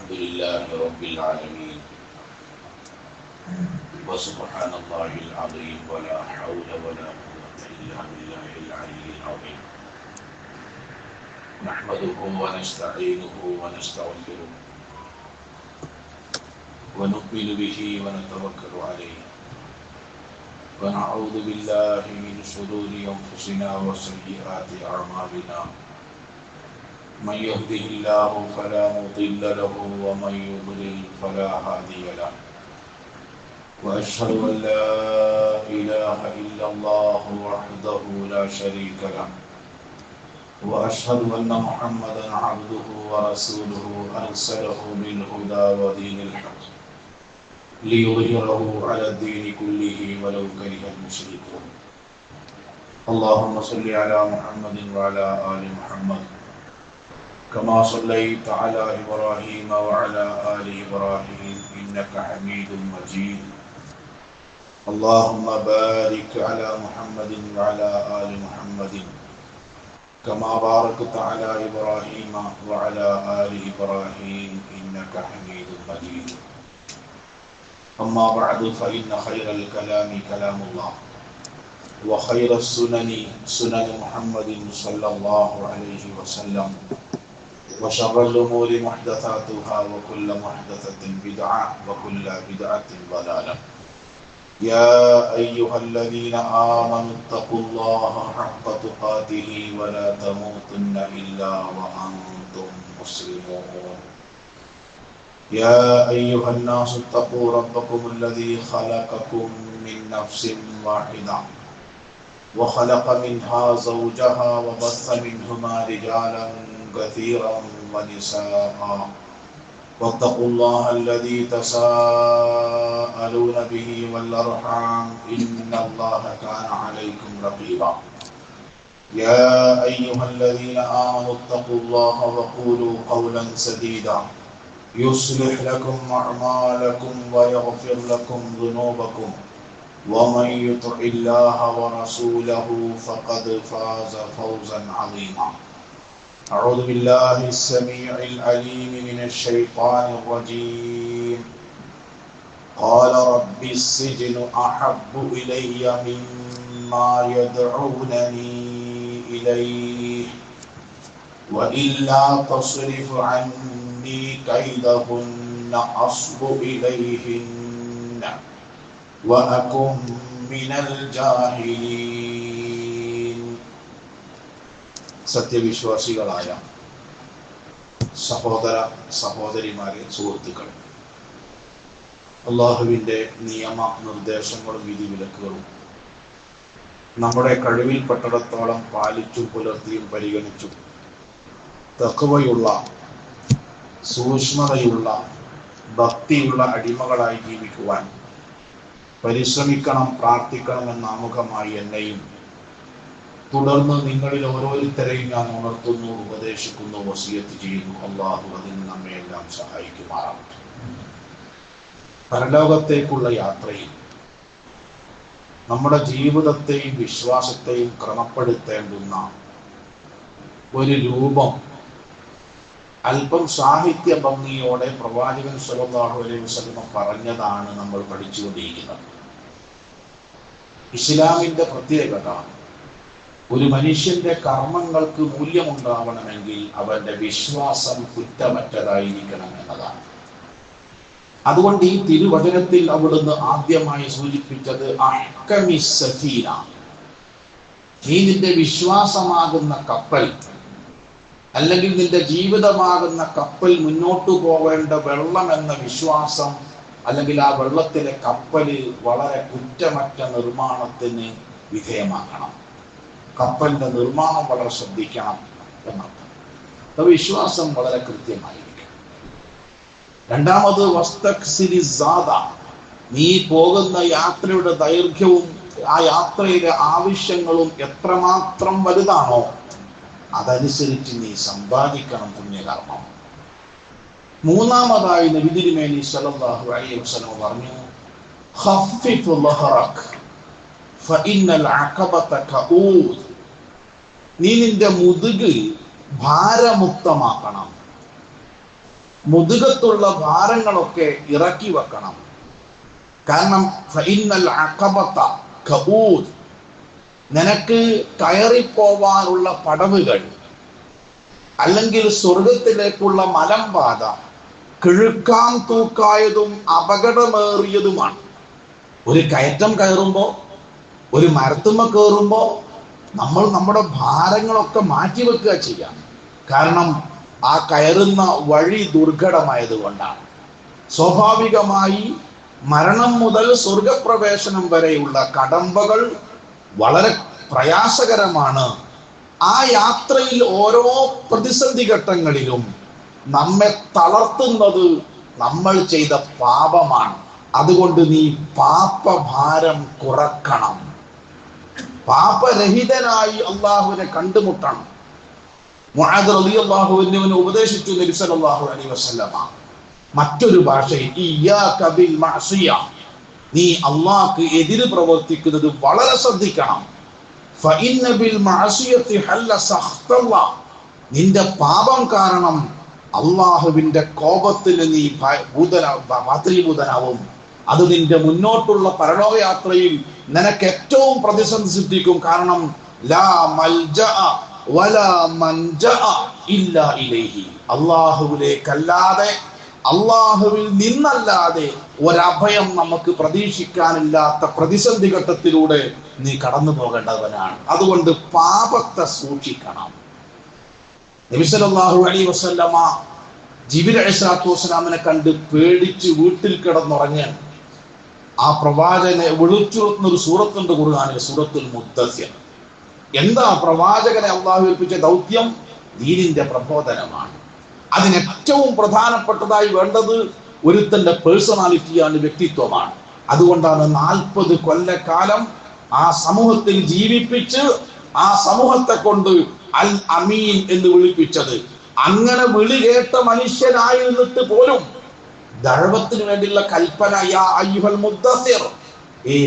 الحمد لله رب العالمين وسبحان الله العظيم ولا حول ولا قوة إلا بالله العلي العظيم نحمده ونستعينه ونستغفره ونؤمن به ونتوكل عليه ونعوذ بالله من شرور أنفسنا وسيئات أعمالنا من يهده الله فلا مضل له ومن يضلل فلا هادي له وأشهد أن لا إله إلا الله وحده لا شريك له وأشهد أن محمدا عبده ورسوله أرسله بالهدى ودين الحق ليظهره على الدين كله ولو كره المشركون اللهم صل على محمد وعلى آل محمد كما صليت على إبراهيم وعلى آل إبراهيم إنك حميد مجيد اللهم بارك على محمد وعلى آل محمد كما باركت على إبراهيم وعلى آل إبراهيم إنك حميد مجيد أما بعد فإن خير الكلام كلام الله وخير السنن سنن محمد صلى الله عليه وسلم وشر الأمور محدثاتها وكل محدثة بدعة وكل بدعة ضلالة يا أيها الذين آمنوا اتقوا الله حق تقاته ولا تموتن إلا وأنتم مسلمون يا أيها الناس اتقوا ربكم الذي خلقكم من نفس واحدة وخلق منها زوجها وبث منهما رجالا كثيرا ونساء واتقوا الله الذي تساءلون به والأرحام إن الله كان عليكم رقيبا يا أيها الذين آمنوا اتقوا الله وقولوا قولا سديدا يصلح لكم أعمالكم ويغفر لكم ذنوبكم ومن يطع الله ورسوله فقد فاز فوزا عظيما أعوذ بالله السميع العليم من الشيطان الرجيم قال رب السجن أحب إلي مما يدعونني إليه وإلا تصرف عني كيدهن أصب إليهن وأكن من الجاهلين സത്യവിശ്വാസികളായ സഹോദര സഹോദരിമാരെ, സുഹൃത്തുക്കൾ, അള്ളാഹുവിൻ്റെ നിയമ നിർദ്ദേശങ്ങളും വിധിവിലക്കുകളും നമ്മുടെ കഴിവിൽപ്പെട്ടിടത്തോളം പാലിച്ചും പുലർത്തിയും പരിഗണിച്ചും തഖ്വയുള്ള, സൂക്ഷ്മതയുള്ള, ഭക്തിയുള്ള അടിമകളായി ജീവിക്കുവാൻ പരിശ്രമിക്കണം, പ്രാർത്ഥിക്കണമെന്ന ആമുഖമായി എന്നെയും തുടർന്ന് നിങ്ങളിൽ ഓരോരുത്തരെയും ഞാൻ ഉണർത്തുന്നു, ഉപദേശിക്കുന്നു, വസിയത്ത് ചെയ്യുന്നു. അള്ളാഹു അതിന് നമ്മെ എല്ലാം സഹായിക്കുമാറാവട്ടെ. പരലോകത്തേക്കുള്ള യാത്രയിൽ നമ്മുടെ ജീവിതത്തെയും വിശ്വാസത്തെയും ക്രമപ്പെടുത്തേണ്ടുന്ന ഒരു രൂപം അല്പം സാഹിത്യ ഭംഗിയോടെ പ്രവാചകൻ സ്വല്ലല്ലാഹു അലൈഹി വസല്ലം പറഞ്ഞതാണ് നമ്മൾ പഠിച്ചുകൊണ്ടിരിക്കുന്നത്. ഇസ്ലാമിന്റെ പ്രത്യേകത, ഒരു മനുഷ്യന്റെ കർമ്മങ്ങൾക്ക് മൂല്യമുണ്ടാവണമെങ്കിൽ അവന്റെ വിശ്വാസം കുറ്റമറ്റതായിരിക്കണം എന്നതാണ്. അതുകൊണ്ട് ഈ തിരുവചനത്തിൽ അവിടുന്ന് ആദ്യമായി സൂചിപ്പിച്ചത് അഹ്കമിസ് സഫീന, നീ നിന്റെ വിശ്വാസമാകുന്ന കപ്പൽ, അല്ലെങ്കിൽ നിന്റെ ജീവിതമാകുന്ന കപ്പൽ മുന്നോട്ടു പോവേണ്ട വെള്ളം എന്ന വിശ്വാസം, അല്ലെങ്കിൽ ആ വെള്ളത്തിലെ കപ്പല് വളരെ കുറ്റമറ്റ നിർമ്മാണത്തിന് വിധേയമാക്കണം. കപ്പലിന്റെ നിർമ്മാണം വളരെ ശ്രദ്ധിക്കണം എന്നർത്ഥം. വിശ്വാസം വളരെ കൃത്യമായിരിക്കും. രണ്ടാമത് വസ്തക്സിരി സാദ, നീ പോകുന്ന യാത്രയുടെ ദൈർഘ്യവും ആ യാത്രയിലെ ആവശ്യങ്ങളും എത്രമാത്രം വലുതാണോ അതനുസരിച്ച് നീ സമ്പാദിക്കണം പുണ്യകർമ്മം. മൂന്നാമതായി നബി തിരുമേനി സ്വല്ലല്ലാഹു അലൈഹി വസല്ലം പറഞ്ഞു, ഖഫിഫ് ലഹറക് ഫഇന്നൽ അഖബത കഊദ്, നീ നിന്റെ മുതുക് ഭാരമുക്തമാക്കണം. മുതുകത്തുള്ള ഭാരങ്ങളൊക്കെ ഇറക്കി വെക്കണം. കാരണം ഫഇന്നൽ അഖബത കബൂദ്, നിനക്ക് കയറിപ്പോവാനുള്ള പടവുകൾ അല്ലെങ്കിൽ സ്വർഗത്തിലേക്കുള്ള മലമ്പാത കിഴുക്കാൻ തൂക്കായതും അപകടമേറിയതുമാണ്. ഒരു കയറ്റം കയറുമ്പോൾ, ഒരു മരത്തുമ്മ കയറുമ്പോൾ നമ്മൾ നമ്മുടെ ഭാരങ്ങളൊക്കെ മാറ്റിവെക്കുക ചെയ്യാം. കാരണം ആ കയറുന്ന വഴി ദുർഘടമായത് കൊണ്ടാണ്. സ്വാഭാവികമായി മരണം മുതൽ സ്വർഗപ്രവേശനം വരെയുള്ള കടമ്പകൾ വളരെ പ്രയാസകരമാണ്. ആ യാത്രയിൽ ഓരോ പ്രതിസന്ധി ഘട്ടങ്ങളിലും നമ്മെ തളർത്തുന്നത് നമ്മൾ ചെയ്ത പാപമാണ്. അതുകൊണ്ട് നീ പാപഭാരം കുറക്കണം. പാപരഹിതനായി അള്ളാഹുവിനെ കണ്ടുമുട്ടണം. മുആദ് റളിയല്ലാഹു അൻഹുവിനെ ഉപദേശിച്ചു നബി സല്ലല്ലാഹു അലൈഹി വസല്ലമ മറ്റൊരു ഭാഷയിൽ, ഇയ്യാക ബിൽ മഅസിയ, നീ അള്ളാഹ്ക്ക് എതിര് പ്രവർത്തിക്കുന്നത് വളരെ ശ്രദ്ധിക്കണം. ഫഇന്ന ബിൽ മഅസിയത്തി ഹല്ല സഖ്തല്ലാഹ്, നിന്റെ പാപം കാരണം അള്ളാഹുവിന്റെ കോപത്തിന് നീ പാത്രീഭൂതനാവും. അത് നിന്റെ മുന്നോട്ടുള്ള പരലോകയാത്രയിൽ നിനക്ക് ഏറ്റവും പ്രതിസന്ധി സൃഷ്ടിക്കും. കാരണം ലാ മൽജഅ വലാ മൻജഅ ഇല്ലാ ഇലൈഹി, അള്ളാഹുവിലേക്കല്ലാതെ, അള്ളാഹുവിൽ നിന്നല്ലാതെ ഒരഭയം നമുക്ക് പ്രതീക്ഷിക്കാനില്ലാത്ത പ്രതിസന്ധി ഘട്ടത്തിലൂടെ നീ കടന്നു പോകേണ്ടവനാണ്. അതുകൊണ്ട് പാപത്തെ സൂക്ഷിക്കണം. നബി സല്ലല്ലാഹു അലൈഹി വസല്ലമ ജിബ്രീൽ അലൈഹിസ്സലാത്തു വസ്സലാമിനെ കണ്ട് പേടിച്ച് വീട്ടിൽ കിടന്നുറങ്ങാൻ ആ പ്രവാചകനെ വിളിച്ചുണർത്തുന്ന ഒരു സൂറത്തുണ്ട് ഖുർആനിൽ, സൂറത്തുൽ മുദ്ദസ്സിർ. എന്താ പ്രവാചകനെ അള്ളാഹു ഏൽപ്പിച്ച ദൗത്യം? ദീനിന്റെ പ്രബോധനമാണ്. അതിനേറ്റവും പ്രധാനപ്പെട്ടതായി വേണ്ടത് ഒരുത്തന്റെ പേഴ്സണാലിറ്റിയാണ്, വ്യക്തിത്വമാണ്. അതുകൊണ്ടാണ് 40 കൊല്ലക്കാലം ആ സമൂഹത്തിൽ ജീവിപ്പിച്ച് ആ സമൂഹത്തെ കൊണ്ട് അൽ അമീൻ എന്ന് വിളിപ്പിച്ചത്. അങ്ങനെ വിളി കേട്ട മനുഷ്യനായിരുന്നിട്ട് പോലും ദഅവത്തിന് വേണ്ടിയുള്ള കൽപ്പന, യാ അയ്യുഹൽ മുദ്ദസ്സിർ,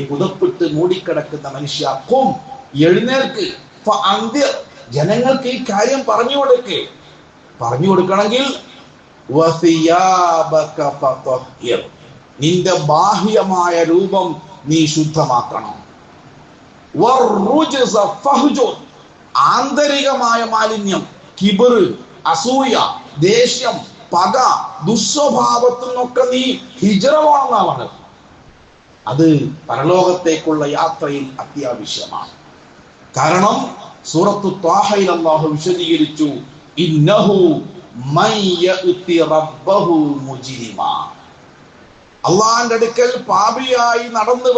പുതപ്പിട്ട് മൂടിക്കിടക്കുന്ന മനുഷ്യ, ഖും, എഴുന്നേൽക്ക്, ഫഅൻദിർ, ജനങ്ങൾക്ക് ഈ കാര്യം പറഞ്ഞു കൊടുക്കണമെങ്കിൽ വസിയാബക ഫതഹിർ, നിന്റെ ബാഹ്യമായ രൂപം നീ ശുദ്ധമാക്കണം. വറുജ്സ ഫഹ്ജുർ, ആന്തരികമായ മാലിന്യം, കിബർ, അസൂയ, ദേഷ്യം, പക, ദുസ്വഭാവത്തിൽ നിന്നൊക്കെ നീ ഹിജ്റ പോകണമെന്നാണ്. അത് പരലോകത്തേക്കുള്ള യാത്രയിൽ അത്യാവശ്യമാണ്. കാരണം സൂറത്തു ത്വാഹയിൽ അല്ലാഹു വിശദീകരിച്ചു, ഇന്നഹു മൻ യഅതി റബ്ബഹു മുജ്രിമാ, അള്ളാഹിന്റെ അടുക്കൽ പാപിയായി കടന്നു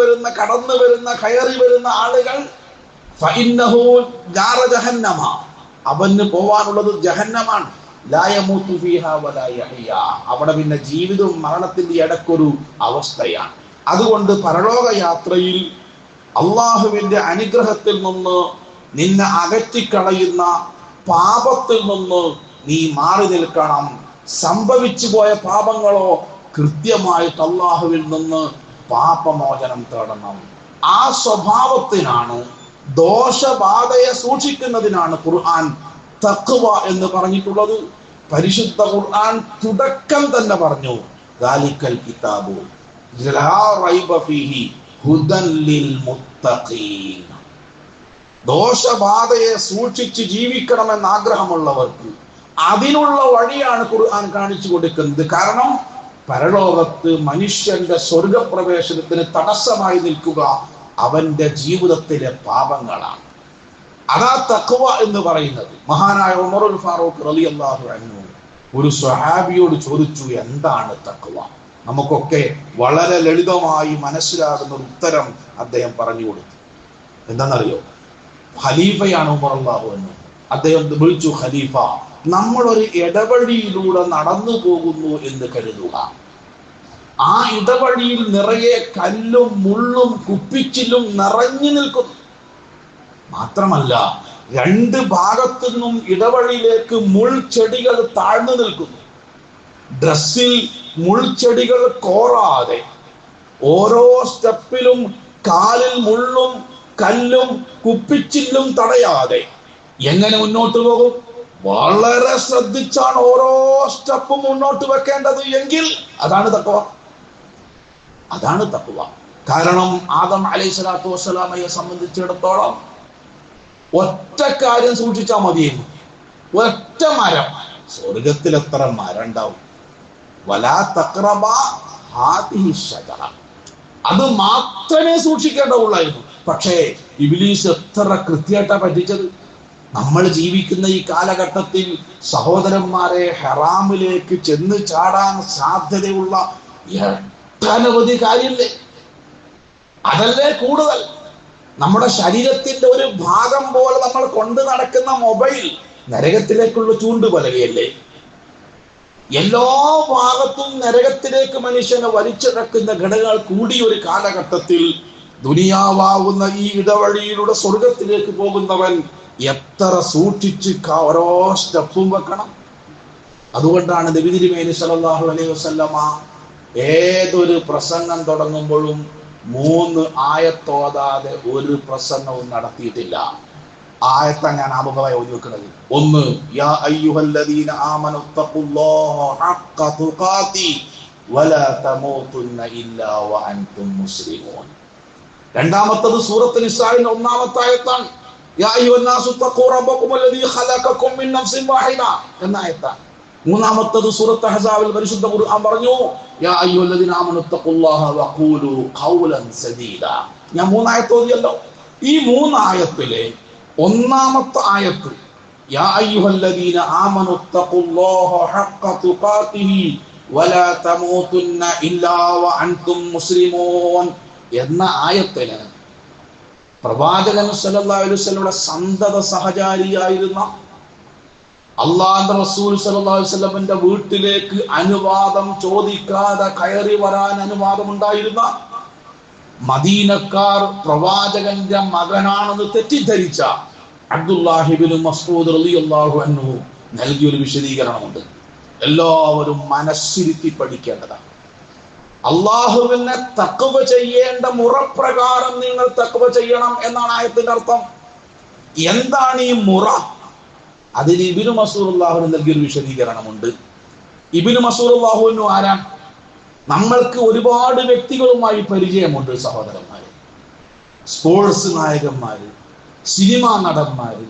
വരുന്ന കയറി വരുന്ന ആളുകൾ, ഫഇന്നഹു നാറ ജഹന്നമ, അവന് പോവാനുള്ളത് ജഹന്നമാണ്. ലാ യമൂതു ഫീഹാ വലാ യഹ്യാ, അവിടെ പിന്നെ ജീവിതവും മരണത്തിന്റെ ഇടക്കൊരു അവസ്ഥയാണ്. അതുകൊണ്ട് പരലോക യാത്രയിൽ അള്ളാഹുവിന്റെ അനുഗ്രഹത്തിൽ നിന്ന് നിന്നെ അകറ്റിക്കളയുന്ന പാപത്തിൽ നിന്ന് നീ മാറി നിൽക്കണം. സംഭവിച്ചു പോയ പാപങ്ങളോ കൃത്യമായിട്ട് അള്ളാഹുവിൽ നിന്ന് പാപമോചനം തേടണം. ആ സ്വഭാവത്തിനാണ്, ദോഷബാധയെ സൂക്ഷിക്കുന്നതിനാണ് ഖുർആൻ തഖ്വ എന്ന് പറഞ്ഞിട്ടുള്ളത്. പരിശുദ്ധ ഖുർആൻ തുടക്കം തന്നെ പറഞ്ഞു, ദാലിക്കൽ കിതാബു ലാ റൈബ ഫീഹി ഹുദൻ ലിൽ മുത്തഖീൻ. ദോഷബാധയെ സൂക്ഷിച്ച് ജീവിക്കണമെന്ന് ആഗ്രഹമുള്ളവർക്ക് അതിനുള്ള വഴിയാണ് ഖുർആൻ കാണിച്ചു കൊടുക്കുന്നത്. കാരണം പരലോകത്ത് മനുഷ്യന്റെ സ്വർഗപ്രവേശനത്തിന് തടസ്സമായി നിൽക്കുക അവന്റെ ജീവിതത്തിലെ പാപങ്ങളാണ്. അതാ തഖ്വ എന്ന് പറയുന്നത്. മഹാനായ ഉമറുൽ ഫാറൂഖ് റളിയല്ലാഹു അൻഹു ഒരു സ്വഹാബിയോട് ചോദിച്ചു, എന്താണ് തഖ്വ? നമുക്കൊക്കെ വളരെ ലളിതമായി മനസ്സിലാകുന്ന ഒരു ഉത്തരം അദ്ദേഹം പറഞ്ഞു കൊടുത്തു. എന്താണെന്നറിയോ? ഖലീഫയാണ് ഉമർ റളിയല്ലാഹു അൻഹു. അദ്ദേഹം വിളിച്ചു, ഖലീഫ, നമ്മളൊരു ഇടവഴിയിലൂടെ നടന്നു പോകുന്നു എന്ന് കരുതുക. ആ ഇടവഴിയിൽ നിറയെ കല്ലും മുള്ളും കുപ്പിച്ചില്ലും നിറഞ്ഞു നിൽക്കുന്നു. മാത്രമല്ല, 2 ഭാഗത്തു നിന്നും ഇടവഴിയിലേക്ക് മുൾച്ചെടികൾ താഴ്ന്നു നിൽക്കുന്നു. ഡ്രസ്സിൽ മുൾച്ചെടികൾ കോറാതെ, ഓരോ സ്റ്റെപ്പിലും കാലിൽ മുള്ളും കല്ലും കുപ്പിച്ചില്ലും തടയാതെ എങ്ങനെ മുന്നോട്ട് പോകും? വളരെ ശ്രദ്ധിച്ചാണ് ഓരോ സ്റ്റെപ്പും മുന്നോട്ട് വെക്കേണ്ടത് എങ്കിൽ അതാണ് തഖ്വ. അതാണ് തഖ്വ. കാരണം ആദം അലൈഹിസ്സലാത്തു വസ്സലാമയെ സംബന്ധിച്ചിടത്തോളം ഒറ്റ കാര്യം സൂക്ഷിച്ചാൽ മതിയായിരുന്നു. ഒറ്റ മരം. സ്വർഗത്തിൽ എത്ര മരം ഉണ്ടാവും? വലാ തഖ്റബാ ഹാദിഹി ഷജറ. അത് മാത്രമേ സൂക്ഷിക്കേണ്ടതുള്ളായിരുന്നു. പക്ഷേ ഇബ്ലീസ് എത്ര കൃത്യമായിട്ടാ പറ്റിച്ചത്. നമ്മൾ ജീവിക്കുന്ന ഈ കാലഘട്ടത്തിൽ സഹോദരന്മാരെ ഹറാമിലേക്ക് ചെന്ന് ചാടാൻ സാധ്യതയുള്ള ഒട്ടനവധി കാര്യമില്ലേ? അതല്ലേ കൂടുതൽ. നമ്മുടെ ശരീരത്തിന്റെ ഒരു ഭാഗം പോലെ നമ്മൾ കൊണ്ടു നടക്കുന്ന മൊബൈൽ നരകത്തിലേക്കുള്ള ചൂണ്ടുപലകയല്ലേ? എല്ലാ ഭാഗത്തും നരകത്തിലേക്ക് മനുഷ്യനെ വലിച്ചിഴക്കുന്ന ഘടകങ്ങൾ കൂടിയ ഒരു കാലഘട്ടത്തിൽ ദുനിയാവാവുന്ന ഈ ഇടവഴിയിലൂടെ സ്വർഗത്തിലേക്ക് പോകുന്നവൻ എത്ര സൂക്ഷിച്ച് ഓരോ സ്റ്റെപ്പും വെക്കണം. അതുകൊണ്ടാണ് നബി തിരുമേനി സല്ലല്ലാഹു അലൈഹി വസല്ലമ ഏതൊരു പ്രസംഗം തുടങ്ങുമ്പോഴും 3 ആയത്തോതാതെ ഒരു പ്രസംഗവും നടത്തിയിട്ടില്ല. ആയത്ത ഞാൻ ആമുഖമായി ഓതി വെക്കുന്നത്. 1, യാ അയ്യുഹല്ലദീന ആമനു തഖുല്ലാഹ ഹഖ്ക തുഖാതി വലാ തമൂതുന്ന ഇല്ലാ വഅൻതും മുസ്ലിമൂൻ. രണ്ടാമത്തേത് സൂറത്തുൽ നിസാഇന്റെ 1-ാമത്തെ ആയത്താണ്. യാ അയ്യുഹന്നാസു തഖൂ റബ്ബകുമുല്ലദീ ഖലഖകും മിൻ നഫ്സിൻ വാഹിദ എന്ന ആയത്താണ്. മൂന്നാമത്തേത് സൂറത്ത് അഹ്സാബിൽ പരിശുദ്ധ ഖുർആൻ പറഞ്ഞു യാ അയ്യുഹല്ലദീന ആമനു തഖുല്ലാഹ വഖൂലു ഖൗലൻ സദീദ. ഞാൻ 3 ആയത്ത് ഓതിയല്ലോ. ഈ 3 ആയത്തിലെ 1-ാമത്തെ ആയത്ത് യാ അയ്യുഹല്ലദീന ആമനു തഖുല്ലാഹ ഹഖ്ക തുഖാതിഹി വലാ തമൂതുന്ന ഇല്ലാ വഅൻതും മുസ്ലിമൂൻ എന്ന ആയത്തിന് പ്രവാചകൻ സല്ലല്ലാഹു അലൈഹി വസല്ലമയുടെ സന്തത സഹചാരിയായിരുന്ന അല്ലാഹുവിന്റെ റസൂൽ സല്ലല്ലാഹു അലൈഹി വസല്ലമയുടെ വീട്ടിലേക്ക് അനുവാദം ചോദിക്കാതെ കയറി വരാൻ അനുവാദം ഉണ്ടായിരുന്ന മദീനക്കാർ പ്രവാചകന്റെ മകനാണെന്ന് തെറ്റിദ്ധരിച്ച അബ്ദുല്ലാഹി ഇബ്നു മസ്ഊദ് റളിയല്ലാഹു അൻഹു നൽകിയൊരു വിശദീകരണമുണ്ട്. എല്ലാവരും മനസ്സിരുത്തി പഠിക്കേണ്ടതാണ്. അള്ളാഹുവിനെ തഖ്വ ചെയ്യേണ്ട മുറപ്രകാരം നിങ്ങൾ തഖ്വ ചെയ്യണം എന്നാണ് ആയത്തിന്റെ അർത്ഥം. എന്താണ് ഈ മുറ? അതിന് ഇബ്നു മസ്ഊദ് റളിയല്ലാഹു നൽകിയൊരു വിശദീകരണമുണ്ട്. ഇബ്നു മസ്ഊദ് റളിയല്ലാഹു ആരാണ്? നമ്മൾക്ക് ഒരുപാട് വ്യക്തികളുമായി പരിചയമുണ്ട് സഹോദരന്മാര്. സ്പോർട്സ് നായകന്മാര്, സിനിമാ നടന്മാര്,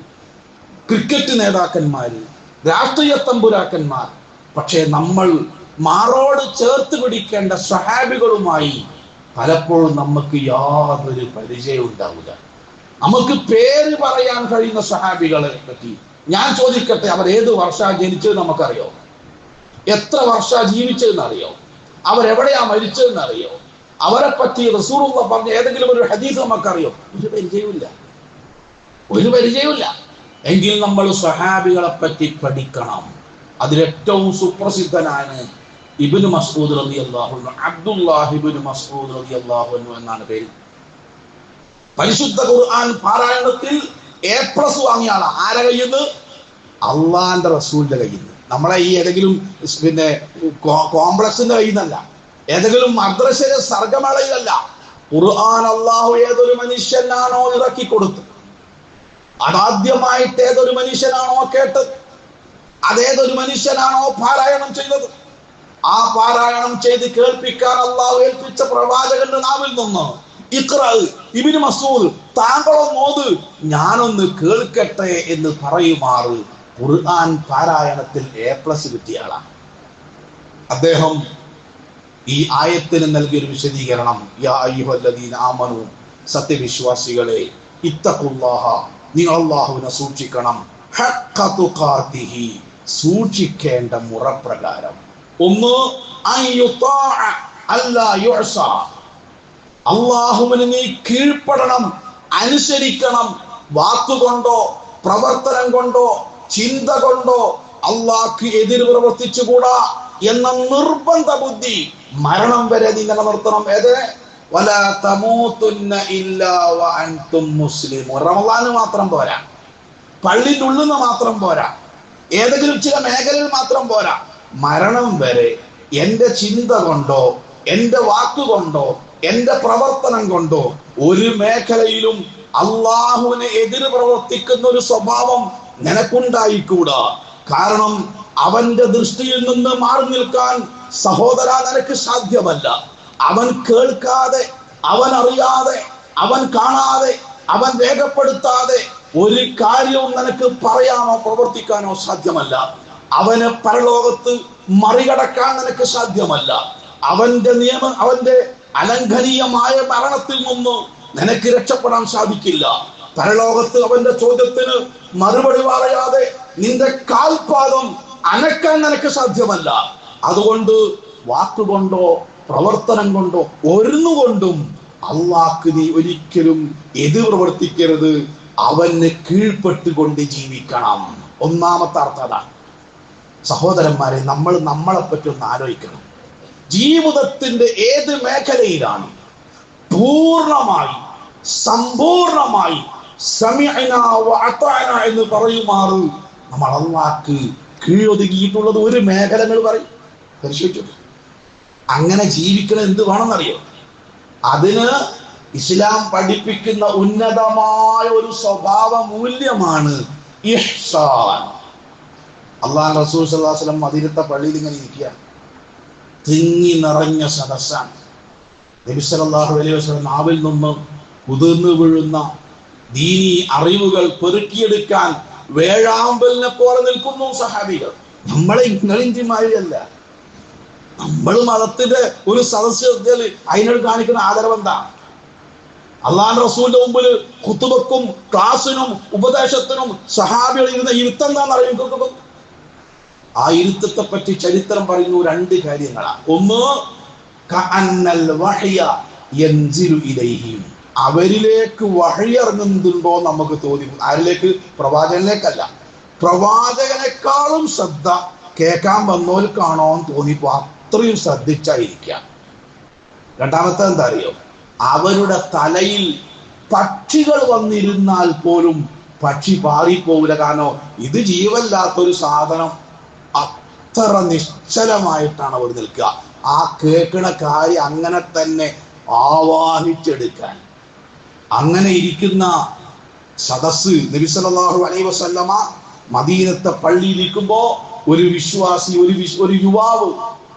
ക്രിക്കറ്റ് നേതാക്കന്മാര്, രാഷ്ട്രീയ തമ്പുരാക്കന്മാർ. പക്ഷേ നമ്മൾ മാറോട് ചേർത്ത് പിടിക്കേണ്ട സ്വഹാബികളുമായി പലപ്പോഴും നമുക്ക് യാതൊരു പരിചയം ഉണ്ടാവില്ല. നമുക്ക് പേര് പറയാൻ കഴിയുന്ന സ്വഹാബികളെ പറ്റി ഞാൻ ചോദിക്കട്ടെ, അവർ ഏത് വർഷമാണ് ജനിച്ചത് നമുക്കറിയോ? എത്ര വർഷം ജീവിച്ചതെന്ന് അറിയോ? അവരെവിടെയാ മരിച്ചതെന്ന് അറിയോ? അവരെ പറ്റി റസൂലുള്ളാഹി പറഞ്ഞ ഏതെങ്കിലും ഒരു ഹദീസ് നമുക്കറിയോ? ഒരു പരിചയമില്ല. എങ്കിൽ നമ്മൾ സ്വഹാബികളെ പറ്റി പഠിക്കണം. അതിലേറ്റവും സുപ്രസിദ്ധനാണ് ഇബ്നു മസ്ഊദ് റളിയല്ലാഹു അൻഹു. അബ്ദുല്ലാഹി ഇബ്നു മസ്ഊദ് റളിയല്ലാഹു അൻഹു എന്നാണ് പേര്. പരിശുദ്ധ ഖുർആൻ പാരായണത്തിൽ A+ വാങ്ങിയ ആളാ. ആരെ കയ്യിൽ നിന്ന്? അള്ളാന്റെ റസൂലിന്റെ കയ്യിൽ നിന്ന്. നമ്മളെ ഈ ഏതെങ്കിലും കോംപ്ലക്സിന്റെ കയ്യിൽ നിന്നല്ല, ഏതെങ്കിലും മദ്രസയിലെ സർഗമേളയിലല്ല. ഖുർആൻ അള്ളാഹു ഏതൊരു മനുഷ്യനാണോ ഇറക്കി കൊടുത്തു, അതാദ്യമായിട്ട് ഏതൊരു മനുഷ്യനാണോ കേട്ടത്, അതേതൊരു മനുഷ്യനാണോ പാരായണം ചെയ്തത്, ആ പാരായണം ചെയ്ത് കേൾപ്പിക്കാൻ അള്ളാഹു ഏൽപ്പിച്ച പ്രവാചകന്റെ നാവിൽ നിന്ന് ഇഖ്റ ഇബ്നു മസ്ഊദ് താങ്കളൊന്ന് ഓത്, ഞാനൊന്ന് കേൾക്കട്ടെ എന്ന് പറയുമാറ് ഖുർആൻ പാരായണത്തിൽ A+ കിട്ടിയ ആളാണ് അദ്ദേഹം. ഈ ആയത്തിന് നൽകിയൊരു വിശദീകരണം യാ അയ്യുഹല്ലദീന ആമനു, സത്യവിശ്വാസികളെ, ഇത്തഖുല്ലാഹ, നിങ്ങൾ അല്ലാഹുവിനെ സൂക്ഷിക്കണം, ഹഖ്ക തുഖാതിഹി, സൂക്ഷിക്കേണ്ട മുറപ്രകാരം. 1 അയ്യുതാഅ അല്ലാ യുഅസ, അല്ലാഹുവിനെ നീ കീഴ്പ്പെടണം, അനുസരിക്കണം. വാക്കുകൊണ്ടോ പ്രവർത്തനം കൊണ്ടോ ചിന്ത കൊണ്ടോ അള്ളാഹ്ക്ക് എതിര് പ്രവർത്തിച്ചുകൂടാ എന്ന നിർബന്ധ ബുദ്ധി മരണം വരെ നീ നിലനിർത്തണം. ഏത്? വലാ തമൂതുന്ന ഇല്ലാ വഅൻതും മുസ്ലിമൂൻ. റമളാന് മാത്രം പോരാ, പള്ളിയുടെ ഉള്ളിൽ നിന്ന് മാത്രം പോരാ, ഏതെങ്കിലും ചില മേഖലയിൽ മാത്രം പോരാ. മരണം വരെ എന്റെ ചിന്ത കൊണ്ടോ എന്റെ വാക്കുകൊണ്ടോ എന്റെ പ്രവർത്തനം കൊണ്ടോ ഒരു മേഖലയിലും അള്ളാഹുവിനെ എതിര് പ്രവർത്തിക്കുന്ന ഒരു സ്വഭാവം നിനക്കുണ്ടായിക്കൂടാ. കാരണം അവന്റെ ദൃഷ്ടിയിൽ നിന്ന് മാറി നിൽക്കാൻ സഹോദര നിനക്ക് സാധ്യമല്ല. അവൻ കേൾക്കാതെ, അവൻ അറിയാതെ, അവൻ കാണാതെ, അവൻ രേഖപ്പെടുത്താതെ ഒരു കാര്യവും നിനക്ക് പറയാനോ പ്രവർത്തിക്കാനോ സാധ്യമല്ല. അവന് പരലോകത്ത് മറികടക്കാൻ നിനക്ക് സാധ്യമല്ല. അവന്റെ അലംഘനീയമായ മരണത്തിൽ നിന്ന് നിനക്ക് രക്ഷപ്പെടാൻ സാധിക്കില്ല. പരലോകത്ത് അവന്റെ ചോദ്യത്തിന് മറുപടി പറയാതെ നിന്റെ കാൽപാദം അനക്കാൻ നിനക്ക് സാധ്യമല്ല. അതുകൊണ്ട് വാക്കുകൊണ്ടോ പ്രവർത്തനം കൊണ്ടോ ഒന്നുകൊണ്ടും അള്ളാഹ്ക്ക് നീ ഒരിക്കലും എതിർ പ്രവർത്തിക്കരുത്. അവന് കീഴ്പ്പെട്ടുകൊണ്ട് ജീവിക്കണം. ഒന്നാമത്തെ അർത്ഥത. സഹോദരന്മാരെ, നമ്മൾ നമ്മളെപ്പറ്റി ഒന്ന് ആലോചിക്കണം. ജീവിതത്തിന്റെ ഏത് മേഖലയിലാണ് പൂർണ്ണമായി സമ്പൂർണമായി സമിഅനാ വഅതഅന എന്ന് പറയുമാറ് നമ്മൾ അള്ളാഹ്ക്ക് കീഴൊതുങ്ങിയിട്ടുള്ളത്? ഒരു മേഖലകൾ പറയും, പരിശോധിച്ചു. അങ്ങനെ ജീവിക്കണം എന്ത് വേണമെന്നറിയോ? അതിന് ഇസ്ലാം പഠിപ്പിക്കുന്ന ഉന്നതമായ ഒരു സ്വഭാവ മൂല്യമാണ് ഇഹ്സാൻ. അള്ളാഹു റസൂൽ സല്ലല്ലാഹു അലൈഹി വസല്ലം മദീനത്തെ പള്ളിയിൽ ഇങ്ങനെ ഇരിക്കുകയാണ്. തിങ്ങി നിറഞ്ഞ സദസ്സാണ്. നബി സല്ലല്ലാഹു അലൈഹി വസല്ലം നാവിൽ നിന്ന് കുതിർന്നു വീഴുന്ന ദീനി അറിവുകൾ പെറുക്കിയെടുക്കാൻ വേഴാമ്പലിനെ പോലെ നിൽക്കുന്നു സഹാബികൾ. നമ്മളെ ഇങ്ങളിന്ത്യമാരിയല്ല. നമ്മൾ മതത്തിന്റെ ഒരു സദസ്സ് അതിനോട് കാണിക്കുന്ന ആദരവ് എന്താ? അള്ളാഹു റസൂലിന്റെ മുമ്പിൽ ഖുതുബക്കും ക്ലാസിനും ഉപദേശത്തിനും സഹാബികൾ ഇരുന്ന ഇരുത്തം എന്താണെന്ന് അറിയുന്നത്? ആ ഇരുത്തത്തെ പറ്റി ചരിത്രം പറയുന്നു രണ്ട് കാര്യങ്ങളാണ്. ഒന്ന്, കഅന്നൽ വഹ്യ യൻസിലു ഇലൈഹിം, അവരിലേക്ക് വഹി ഇറങ്ങുന്നുണ്ടോ നമുക്ക് തോന്നിക്കും. ആരിലേക്ക്? പ്രവാചകനിലേക്കല്ല. പ്രവാചകനേക്കാളും ശ്രദ്ധ കേൾക്കാൻ വന്നോൽക്കാണോ എന്ന് തോന്നിപ്പോ അത്രയും ശ്രദ്ധിച്ചായിരിക്കാം. രണ്ടാമത്തെ എന്താ അറിയോ? അവരുടെ തലയിൽ പക്ഷികൾ വന്നിരുന്നാൽ പോലും പക്ഷി പാറിപ്പോവില്ല. കാരണം ഇത് ജീവല്ലാത്തൊരു സാധനം. അത്ര നിശ്ചലമായിട്ടാണ് അവർ നിൽക്കുക. ആ കേൾക്കണ കാര്യം അങ്ങനെ തന്നെ ആവാഹിച്ചെടുക്കാൻ. അങ്ങനെ ഇരിക്കുന്ന സദസ് നബി സല്ലല്ലാഹു അലൈഹി വസല്ലമ മദീനത്തെ പള്ളിയിൽ ഇരിക്കുമ്പോ ഒരു വിശ്വാസി, ഒരു യുവാവ്,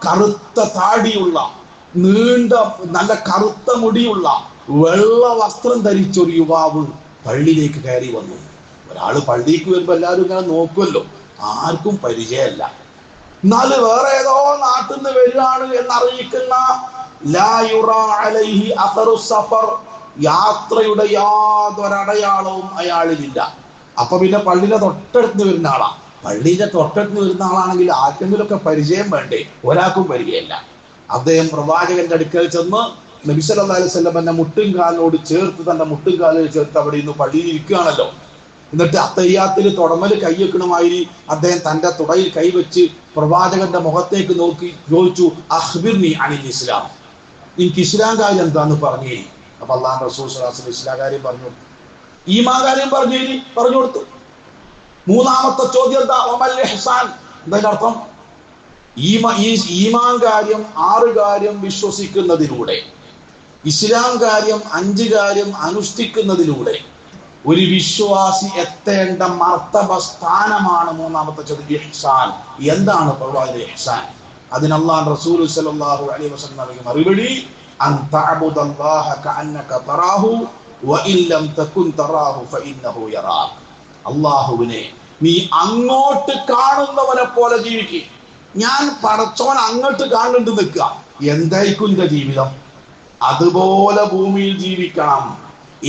കറുത്ത താടിയുള്ള, നീണ്ട നല്ല കറുത്ത മുടിയുള്ള, വെള്ള വസ്ത്രം ധരിച്ച ഒരു യുവാവ് പള്ളിയിലേക്ക് കയറി വന്നു. ഒരാള് പള്ളിക്ക് വരുമ്പോ എല്ലാവരും ഇങ്ങനെ നോക്കുമല്ലോ, ആർക്കും പരിചയമല്ല. എന്നാൽ വേറെ ഏതോ നാട്ടിൽ നിന്ന് വരികയാണ് എന്നറിയിക്കുന്ന ലാ യുറാ അലൈഹി അസറു സഫർ, യാത്രയുടെ യാതൊരടയാളവും അയാളിലില്ല. അപ്പൊ പിന്നെ പള്ളിയുടെ തൊട്ടടുത്ത് വരുന്ന ആളാ. പള്ളിയുടെ തൊട്ടടുത്ത് വരുന്ന ആളാണെങ്കിൽ ആർക്കെങ്കിലും ഒക്കെ പരിചയം വേണ്ടേ? ഒരാൾക്കും പരിചയമില്ല. അദ്ദേഹം പ്രവാചകന്റെ അടുക്കൽ ചെന്ന് നബി സല്ലല്ലാഹു അലൈഹി വസല്ലം എന്നെ മുട്ടുംകാലിനോട് ചേർത്ത്, തന്റെ മുട്ടുംകാലിൽ ചേർത്ത് അവിടെ ഇന്ന് പള്ളിയിൽ ഇരിക്കുകയാണല്ലോ. എന്നിട്ട് അത്തയ്യാത്തിൽ തുടമല് കൈവെക്കണമായി അദ്ദേഹം തന്റെ തുടയിൽ കൈവച്ച് പ്രവാചകന്റെ മുഖത്തേക്ക് നോക്കി ചോദിച്ചു, അഖ്ബിർനി അനിൽ ഇസ്ലാം, എനിക്ക് ഇസ്ലാം കാര്യം എന്താന്ന് പറഞ്ഞു. അപ്പൊ അല്ലാഹു റസൂൽ സ്വല്ലല്ലാഹു അലൈഹി വസല്ലം ഇസ്ലാം കാര്യം പറഞ്ഞു, ഈമാൻ കാര്യം പറഞ്ഞു കൊടുത്തു. മൂന്നാമത്തെ ചോദ്യം എന്താ? വമൽ ഇഹ്സാൻ, എന്താ അർത്ഥം? ഈമാൻ കാര്യം 6 കാര്യം വിശ്വസിക്കുന്നതിലൂടെ, ഇസ്ലാം കാര്യം 5 കാര്യം അനുഷ്ഠിക്കുന്നതിലൂടെ ഒരു വിശ്വാസി എത്തേണ്ട മർത്തബ സ്ഥാനമാണ് മൂന്നാമത്തെ ചോദ്യം, ഇഹ്സാൻ. എന്താണ് പ്രവാചക ഇഹ്സാൻ? അതിന് അല്ലാഹു റസൂൽ സ്വല്ലല്ലാഹു അലൈഹി വസല്ലം നൽകിയ മറുപടി, അൻ തഅബുദല്ലാഹ കഅന്നക തറാഹു വഇൻ ലം തകുൻ തറാഹു ഫഇന്നഹു യറാക. അല്ലാഹുവിനെ നീ അങ്ങോട്ട് കാണുന്നവനെ പോലെ ജീവിക്കുക. ഞാൻ പടച്ചോൻ അങ്ങോട്ട് കാണുന്നുണ്ട് നിൽക്കുക, എന്തായിരിക്കും എന്റെ ജീവിതം? അതുപോലെ ഭൂമിയിൽ ജീവിക്കണം.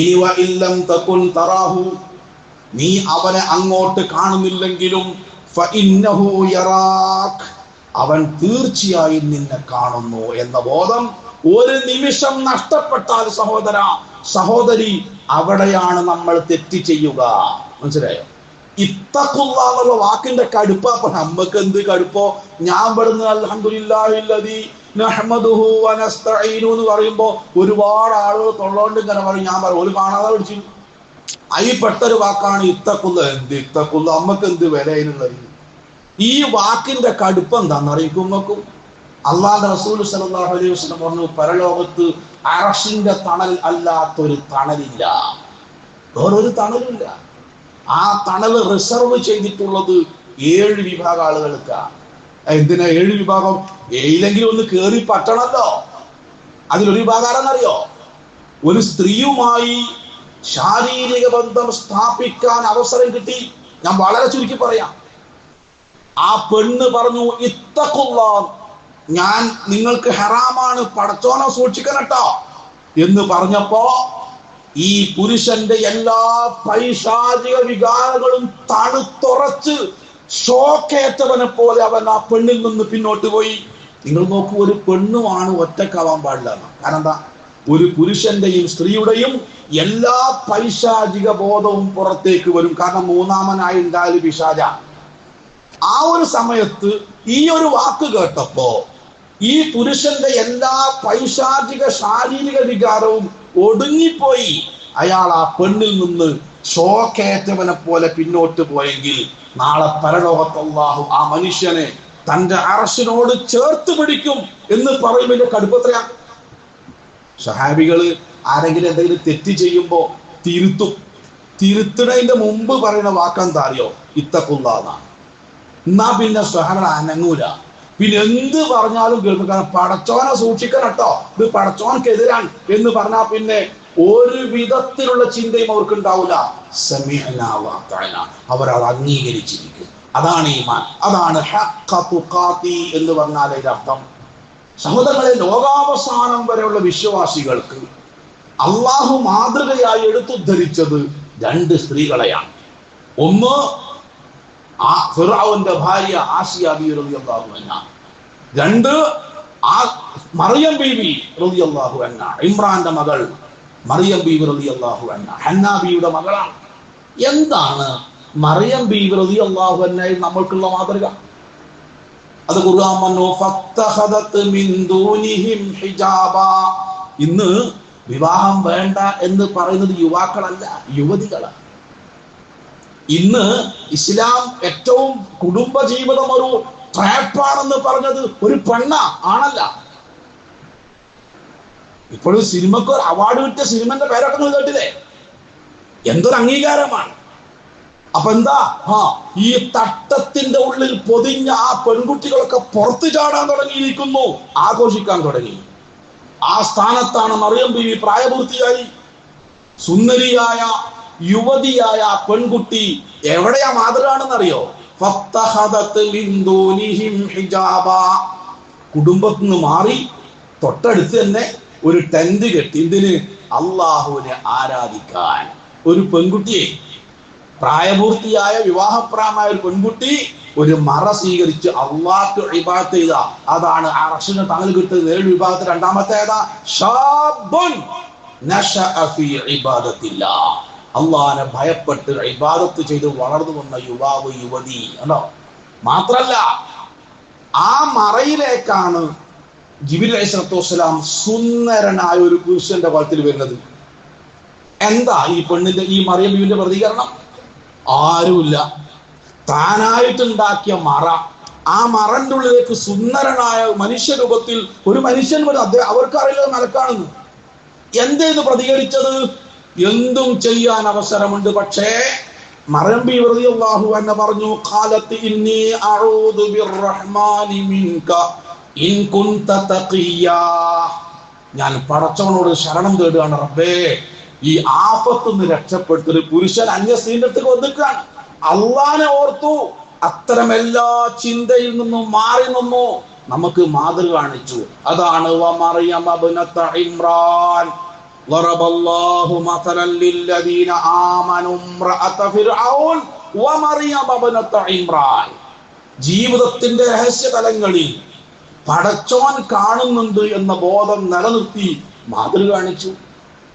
ഇനി വഇൻ ലം തകുൻ തറാഹു, നീ അവനെ അങ്ങോട്ട് കാണുന്നില്ലെങ്കിലും ഫഇന്നഹു യറാക, അവൻ തീർച്ചയായും നിന്നെ കാണുന്നു എന്ന ബോധം ഒരു നിമിഷം നഷ്ടപ്പെട്ടാൽ സഹോദര സഹോദരി, അവിടെയാണ് നമ്മൾ തെറ്റ് ചെയ്യുക. മനസ്സിലായോ? ഇത്തഖുല്ലാ എന്നുള്ള വാക്കിന്റെ കടുപ്പാ. നമ്മക്ക് എന്ത് കടുപ്പോ? ഞാൻ പെടുന്ന അൽഹംദുലില്ലാഹില്ലദീ നഹ്മദുഹു വനസ്തഈനു എന്ന് പറയുമ്പോ ഒരുപാട് ആളുകൾ തൊള്ളോണ്ട് ഇങ്ങനെ പറയും. ഞാൻ പറയും ഒരു കാണാതെ പിടിച്ചു. അതിൽ പെട്ടൊരു വാക്കാണ് ഇത്തഖുല്ല. എന്ത് ഇത്തഖുല്ല? നമ്മക്ക് എന്ത് വില അതിനുള്ളത്? ഈ വാക്കിന്റെ കടുപ്പം എന്താണെന്ന് അറിയിക്കും നോക്കും. അല്ലാഹുവിന്റെ റസൂൽ സല്ലല്ലാഹു അലൈഹി വസല്ലം പറഞ്ഞു, പരലോകത്ത് അർശിന്റെ തണൽ അല്ലാത്തൊരു തണലില്ല, വേറൊരു തണലില്ല. ആ തണല് റിസർവ് ചെയ്തിട്ടുള്ളത് 7 വിഭാഗം ആളുകൾക്കാണ്. എന്തിനാ 7 വിഭാഗം? ഏയിലെങ്കിലും ഒന്ന് കേറി പറ്റണല്ലോ. അതിലൊരു വിഭാഗം ആരെന്നറിയോ? ഒരു സ്ത്രീയുമായി ശാരീരിക ബന്ധം സ്ഥാപിക്കാൻ അവസരം കിട്ടി. ഞാൻ വളരെ ചുരുക്കി പറയാം. ആ പെണ്ണ് പറഞ്ഞു, ഇത്തഖുല്ലാഹ്, ഞാൻ നിങ്ങൾക്ക് ഹറാമാണ്, പടച്ചോനെ സൂക്ഷിക്കണം കേട്ടോ എന്ന് പറഞ്ഞപ്പോ ഈ പുരുഷന്റെ എല്ലാ പൈശാചിക വികാരങ്ങളും തണുത്തുറച്ച് ഷോക്കേറ്റവനെ പോലെ അവൻ ആ പെണ്ണിൽ നിന്ന് പിന്നോട്ട് പോയി. നിങ്ങൾ നോക്കൂ, ഒരു പെണ്ണുമാണ് ഒറ്റക്കാവാൻ പാടില്ല. കാരണം എന്താ? ഒരു പുരുഷന്റെയും സ്ത്രീയുടെയും എല്ലാ പൈശാചിക ബോധവും പുറത്തേക്ക് വരും. കാരണം മൂന്നാമനായി ഉണ്ടായാലും പിശാച. ആ ഒരു സമയത്ത് ഈ ഒരു വാക്ക് കേട്ടപ്പോ ഈ പുരുഷന്റെ എല്ലാ പൈശാചിക ശാരീരിക വികാരവും ഒടുങ്ങിപ്പോയി. അയാൾ ആ പെണ്ണിൽ നിന്ന് ഷോക്കേറ്റവനെ പോലെ പിന്നോട്ട് പോയെങ്കിൽ നാളെ പരലോകത്ത് അല്ലാഹു ആ മനുഷ്യനെ തന്റെ അർശിനോട് ചേർത്ത് പിടിക്കും എന്ന് പറയുമ്പോൾ കടുപ്പത്രയാ. സഹാബികള് ആരെങ്കിലും എന്തെങ്കിലും തെറ്റ് ചെയ്യുമ്പോ തിരുത്തുന്നതിന്റെ മുമ്പ് പറയുന്ന വാക്കെന്താ അറിയോ? ഇത്തഖുല്ലാഹ്. എന്നാ പിന്നെ സഹാബികൾ അനങ്ങൂല. പിന്നെ എന്ത് പറഞ്ഞാലും കേൾക്കും. കാരണം പടച്ചോനെ സൂക്ഷിക്കണം കേട്ടോ, ഇത് പടച്ചോനക്കെതിരാണ് എന്ന് പറഞ്ഞാൽ പിന്നെ ഒരു വിധത്തിലുള്ള ചിന്തയും അവർക്ക് ഉണ്ടാവില്ല. അവരത് അംഗീകരിച്ചിരിക്കും. അതാണ് ഈമാൻ, അതാണ് ഹഖ്ഖ തുഖാത്തി എന്ന് പറഞ്ഞാൽ അതിന്റെ അർത്ഥം. സഹോദരങ്ങളെ, ലോകാവസാനം വരെയുള്ള വിശ്വാസികൾക്ക് അള്ളാഹു മാതൃകയായി എടുത്തുദ്ധരിച്ചത് 2 സ്ത്രീകളെയാണ്. ഒന്ന് ആ ഫിർഔന്റെ ഭാര്യ ആസിയ ബീവി റളിയല്ലാഹു അൻഹ. 2 ആ മറിയം ബീവി റളിയല്ലാഹു അൻഹ, ഇമ്രാന്റെ മകൾ മറിയം ബീവി റളിയല്ലാഹു അൻഹ, ഹന്നാ ബീവിയുടെ മകളാണ്. എന്താണ് മറിയം ബീവി റളിയല്ലാഹു അൻഹയിൽ നമ്മൾക്കുള്ള മാതൃക? അത് ഖുർആൻ പറഞ്ഞു, ഫത്തഖദത് മിൻ ദൂനിഹിം ഹിജാബാ. ഇന്ന് വിവാഹം വേണ്ട എന്ന് പറയുന്നത് യുവാക്കളല്ല, യുവതികളാണ്. ഇന്ന് ഇസ്ലാം ഏറ്റവും കുടുംബജീവിതം ഒരു ട്രാപ്പാണെന്ന് പറഞ്ഞത് ഒരു പെണ്ണ ആണല്ല. ഇപ്പോഴും സിനിമക്ക് അവാർഡ് കിട്ടിയ സിനിമന്റെ പേരൊക്കെ നിങ്ങൾ കേട്ടില്ലേ? എന്തൊരു അംഗീകാരമാണ്. അപ്പൊ എന്താ, ഈ തട്ടത്തിന്റെ ഉള്ളിൽ പൊതിഞ്ഞ ആ പെൺകുട്ടികളൊക്കെ പുറത്തു ചാടാൻ തുടങ്ങിയിരിക്കുന്നു, ആഘോഷിക്കാൻ തുടങ്ങി. ആ സ്ഥാനത്താണ് മറിയം ബീവി പ്രായപൂർത്തിയായി സുന്ദരിയായ യുവതിയായ പെൺകുട്ടി എവിടെയാ മാതൃകാണെന്നറിയോ? കുടുംബത്തിൽ നിന്ന് മാറി തൊട്ടടുത്ത് തന്നെ ഒരു ടെന്റ് കെട്ടി. ഇതിന് അള്ളാഹുവിനെ ആരാധിക്കാൻ. ഒരു പെൺകുട്ടിയെ, പ്രായപൂർത്തിയായ വിവാഹപ്രായമായ ഒരു പെൺകുട്ടി ഒരു മറ സ്വീകരിച്ച് അള്ളാഹ്ക്ക് ഇബാദത്ത് ചെയ്ത, അതാണ് അർശിന് തണൽ കിട്ടുന്നത്. 7 വിഭാഗത്തിൽ രണ്ടാമത്തെ ഏതാ? ശാബുൻ നശഅ ഫീ ഇബാദത്തില്ലാഹ്. അള്ളാഹിനെ ഭയപ്പെട്ട് ഇബാദത്ത് ചെയ്ത് വളർന്നു വന്ന യുവാവ് യുവതി ഉണ്ടോ? മാത്രല്ല ആ മറയിലേക്കാണ് ജിബ്രീൽ അലൈഹിസ്സലാത്തു വസ്സലാം സുന്ദരനായ ഒരു പുരുഷന്റെ കോലത്തിൽ വരുന്നത്. എന്താ ഈ പെണ്ണിന്റെ, ഈ മറിയം ബീവിന്റെ പ്രതികരണം? ആരുമില്ല, താനായിട്ടുണ്ടാക്കിയ മറ. ആ മറന്റെ ഉള്ളിലേക്ക് സുന്ദരനായ മനുഷ്യരൂപത്തിൽ ഒരു മനുഷ്യൻ വരും. അവർക്കറിയില്ല മലക്കാണെന്ന്. എന്തേന്ന് പ്രതികരിച്ചത്? എന്തും ചെയ്യാൻ അവസരമുണ്ട്. പക്ഷേ മറിയം ബീവി റളിയല്ലാഹു അൻഹ പറഞ്ഞു, ഖാലത്ത് ഇന്നി അഊദു ബിർറഹ്മാനി മിൻക ഇൻ കുൻത തഖിയ്യാ. ഞാൻ പടച്ചവനോട് ശരണം തേടുകയാണ്, റബ്ബേ ഈ ആപത്തുനിന്ന് രക്ഷപ്പെട്ട്. ഒരു പുരുഷൻ അന്യ സ്ത്രീന്റെ അടുത്തേക്ക് വന്നിട്ടാണ്, അള്ളാനെ ഓർത്തു, അത്തരം എല്ലാ ചിന്തയിൽ നിന്നും മാറി നിന്നു, നമുക്ക് മാതൃക കാണിച്ചു. അതാണ് വമറിയം ഇബ്നത ഇമ്രാൻ ളറബല്ലാഹു മസലൻ ലില്ലദീന ആമനു ഇംറഅത ഫിർഔൻ വമറിയം ഇബ്നത ഇമ്രാൻ. ജീവിതത്തിന്റെ രഹസ്യ തലങ്ങളിൽ പടച്ചോൻ കാണുന്നുണ്ട് എന്ന ബോധം നിലനിർത്തി മാതൃക കാണിച്ചു.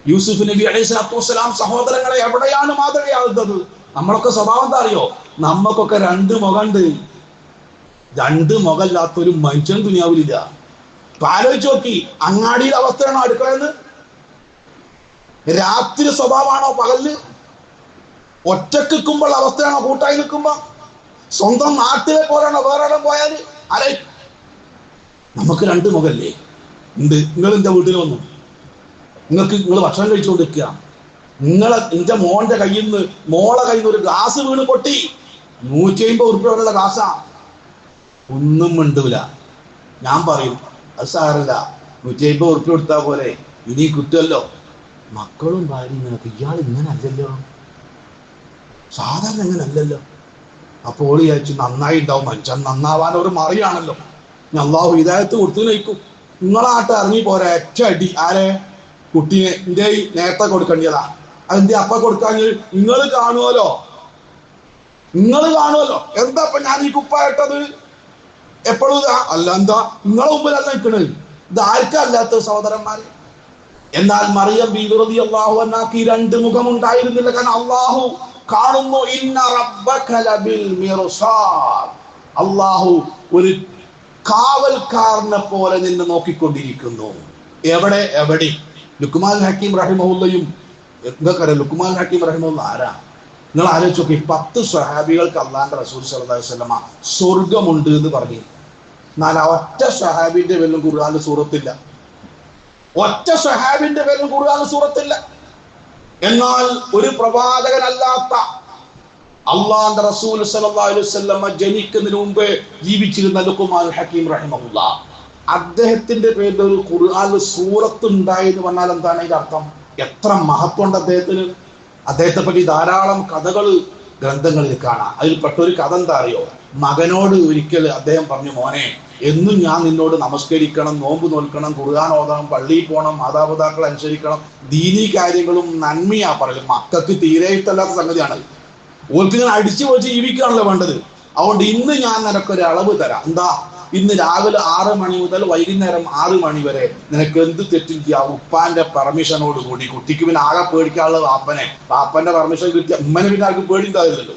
യൂസുഫ് നബി അലൈഹിസ്സലാത്തു വസ്സലാം സഹോദരങ്ങളെ എവിടെയാണ് മാതൃകയാകുന്നത്? നമ്മളൊക്കെ സ്വഭാവം എന്താ അറിയോ? നമുക്കൊക്കെ 2 മുഖമുണ്ട്. 2 മുഖമില്ലാത്തൊരു മനുഷ്യൻ ദുനിയാവിലില്ല. ആലോചിച്ച് നോക്കി, അങ്ങാടിയുടെ അവസ്ഥയാണോ അടുക്കളയെന്ന്? രാത്രി സ്വഭാവമാണോ പകല്? ഒറ്റക്കുമ്പോൾ അവസ്ഥയാണോ കൂട്ടായി നിൽക്കുമ്പോ? സ്വന്തം നാട്ടിലെ പോലെയാണോ വേറെ ഇടം പോയാല്? അല്ലെ, നമുക്ക് 2 മുഖല്ലേ ഉണ്ട്. നിങ്ങൾ എന്റെ വീട്ടിൽ വന്നു, നിങ്ങൾ ഭക്ഷണം കഴിച്ചുകൊണ്ടിരിക്കുക, എന്റെ മോന്റെ കയ്യിൽ നിന്ന് മോളെ കയ്യിൽ നിന്ന് ഒരു ഗ്ലാസ് വീണ് പൊട്ടി, 150 ഉറുപ്പികയുള്ള ഗ്ലാസാ. ഒന്നും മിണ്ടൂല. ഞാൻ പറയും അത് സാരല്ല, 150 ഉറുപ്പിക കൊടുത്താൽ പോലെ, ഇനി കിട്ടുമല്ലോ. മക്കളും ഭാര്യ ഇങ്ങനെ, ഇയാൾ ഇങ്ങനെ അല്ലല്ലോ, സാധാരണ ഇങ്ങനെ അല്ലല്ലോ. അപ്പോൾ വിചാരിച്ചു നന്നായി ഉണ്ടാവും, മനുഷ്യൻ നന്നാവാൻ ഒരു മറിയാണല്ലോ. അള്ളാഹു ഹിദായത്ത് കൊടുത്തു നയിക്കും. നിങ്ങളാട്ട് ഇറങ്ങി പോരാ, ഒറ്റ അടി. ആരെ? കുട്ടീനെ. എന്റെ നേരത്തെ കൊടുക്കേണ്ടതാ. അതെന്ത് അപ്പ കൊടുക്കാൻ? നിങ്ങൾ കാണുമല്ലോ, എന്താ ഇപ്പൊ ഞാൻ ഈ കുപ്പായിട്ടത് എപ്പോഴും? അല്ല, എന്താ നിങ്ങളെ മുമ്പിലല്ല നിൽക്കണത്? ഇത് ആർക്കല്ലാത്ത സഹോദരന്മാര്? എന്നാൽ മറിയം ബീവി റളിയല്ലാഹു അൻഹാക്ക് ഈ 2 മുഖം ഉണ്ടായിരുന്നില്ല. കാരണം അള്ളാഹു കാണുന്നു. ഇന്ന റബ്ബക ലബിൽ മിർസാദ്. അള്ളാഹു ഒരു കാവൽക്കാരനെ പോലെ നിന്നെ നോക്കിക്കൊണ്ടിരിക്കുന്നു. എവിടെ? ലുക്മാൻ ഹക്കീം റഹിമഹുല്ലയും. നിങ്ങൾക്കറിയാം ലുക്മാൻ ഹക്കീം റഹിമഹുല്ല ആരാ? നിങ്ങൾ ആലോചിച്ച് നോക്കി. 10 സ്വഹാബികൾക്ക് അള്ളാന്റെ റസൂൽ സല്ലല്ലാഹു അലൈഹി വസല്ലമ സ്വർഗമുണ്ട് എന്ന് പറഞ്ഞു. എന്നാൽ ഒറ്റ സ്വഹാബിന്റെ പേരിലും ഖുർആനിൽ സൂറത്തില്ല. എന്നാൽ ഒരു പ്രവാചകനല്ലാത്ത അള്ളാന്റെ റസൂൽ സല്ലല്ലാഹു അലൈഹി വസല്ലമ ജനിക്കുന്നതിന് മുമ്പ് ജീവിച്ചിരുന്ന ലുക്മാൻ ഹക്കീം റഹിമഹുല്ല, അദ്ദേഹത്തിന്റെ പേരിൽ ഒരു ഖുർആനിൽ സൂറത്ത് ഉണ്ടായി എന്ന് പറഞ്ഞാൽ എന്താണ് ഇതിന്റെ അർത്ഥം? എത്ര മഹത്വമുണ്ട് അദ്ദേഹത്തിന്. അദ്ദേഹത്തെ പറ്റി ധാരാളം കഥകൾ ഗ്രന്ഥങ്ങളിൽ കാണാം. അതിൽപ്പെട്ട ഒരു കഥ എന്താ അറിയോ? മകനോട് ഒരിക്കൽ അദ്ദേഹം പറഞ്ഞു, മോനെ, എന്നും ഞാൻ നിന്നോട് നമസ്കരിക്കണം, നോമ്പ് നോൽക്കണം, ഖുർആൻ ഓതണം, പള്ളിയിൽ പോകണം, മാതാപിതാക്കളെ അനുസരിക്കണം, ദീനീ കാര്യങ്ങളും നന്മയാ പറയലും. മക്കൾക്ക് തീരെ ഇഷ്ടമല്ലാത്ത സംഗതിയാണ്. ഓർക്ക് ഇങ്ങനെ അടിച്ചു പൊളിച്ച് ജീവിക്കുകയാണല്ലോ വേണ്ടത്. അതുകൊണ്ട് ഇന്ന് ഞാൻ നിനക്കൊരു അളവ് തരാം. എന്താ? ഇന്ന് രാവിലെ 6 മണി മുതൽ വൈകുന്നേരം 6 മണി വരെ നിനക്ക് എന്ത് തെറ്റും ചെയ്യാം, ഉപ്പാന്റെ പെർമിഷനോട് കൂടി. കുട്ടിക്ക് പിന്നെ ആകെ പേടിക്കാനുള്ളത് പാപ്പന്റെ പെർമിഷൻ കിട്ടിയ ഉമ്മനെ പിന്നെ ആർക്കും പേടിണ്ടാവില്ലല്ലോ.